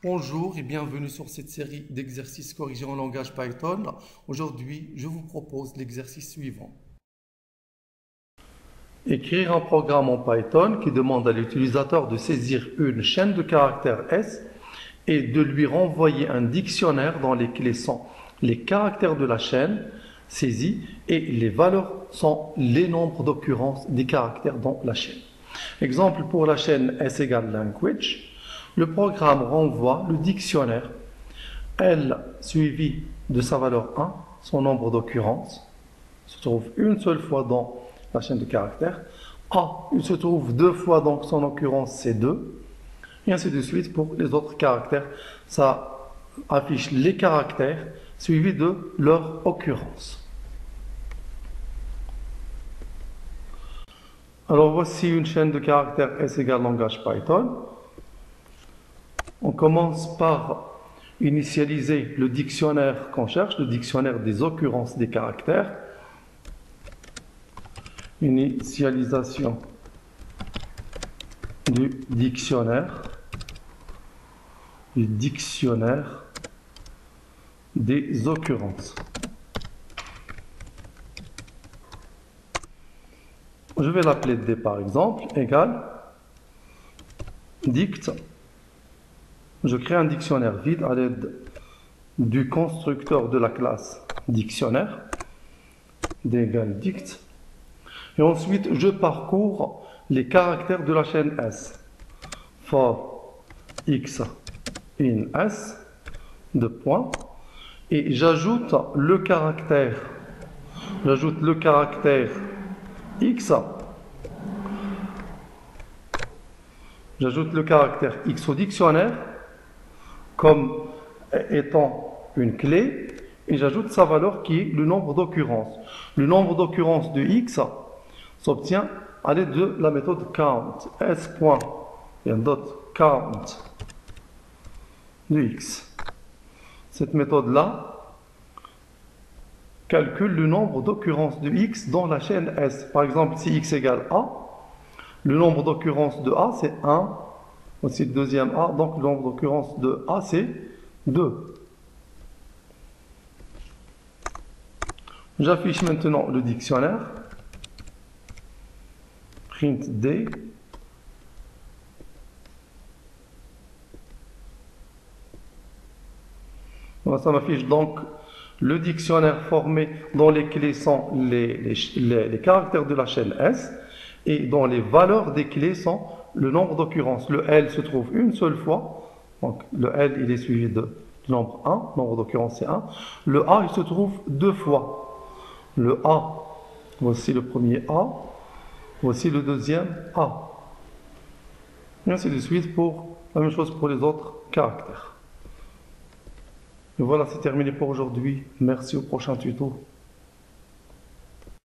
Bonjour et bienvenue sur cette série d'exercices corrigés en langage Python. Aujourd'hui, je vous propose l'exercice suivant. Écrire un programme en Python qui demande à l'utilisateur de saisir une chaîne de caractères S et de lui renvoyer un dictionnaire dans les clés sont les caractères de la chaîne saisie et les valeurs sont les nombres d'occurrence des caractères dans la chaîne. Exemple pour la chaîne S égale language. Le programme renvoie le dictionnaire L suivi de sa valeur 1, son nombre d'occurrences, se trouve une seule fois dans la chaîne de caractères. A, il se trouve deux fois, donc son occurrence c'est 2. Et ainsi de suite pour les autres caractères. Ça affiche les caractères suivis de leur occurrence. Alors voici une chaîne de caractères S égale langage Python. On commence par initialiser le dictionnaire qu'on cherche, le dictionnaire des occurrences des caractères. Initialisation du dictionnaire des occurrences. Je vais l'appeler D par exemple, égale dict. Je crée un dictionnaire vide à l'aide du constructeur de la classe dictionnaire, D égale dict. Et ensuite, je parcours les caractères de la chaîne S. For x in S, de points. Et j'ajoute le caractère x. J'ajoute le caractère x au dictionnaire comme étant une clé et j'ajoute sa valeur qui est le nombre d'occurrences. Le nombre d'occurrences de x s'obtient à l'aide de la méthode count. S.count de x. Cette méthode-là calcule le nombre d'occurrences de x dans la chaîne S. Par exemple, si x égale a, le nombre d'occurrences de a c'est 1, aussi le deuxième a, donc le nombre d'occurrences de a c'est 2. J'affiche maintenant le dictionnaire. Print D. Voilà, ça m'affiche donc le dictionnaire formé dont les clés sont les caractères de la chaîne S et dont les valeurs des clés sont le nombre d'occurrences. Le L se trouve une seule fois, donc le L il est suivi du nombre 1, nombre d'occurrences c'est 1. Le A il se trouve deux fois. Le A, voici le premier A, voici le deuxième A. Et ainsi de suite pour la même chose pour les autres caractères. Et voilà, c'est terminé pour aujourd'hui. Merci, au prochain tuto.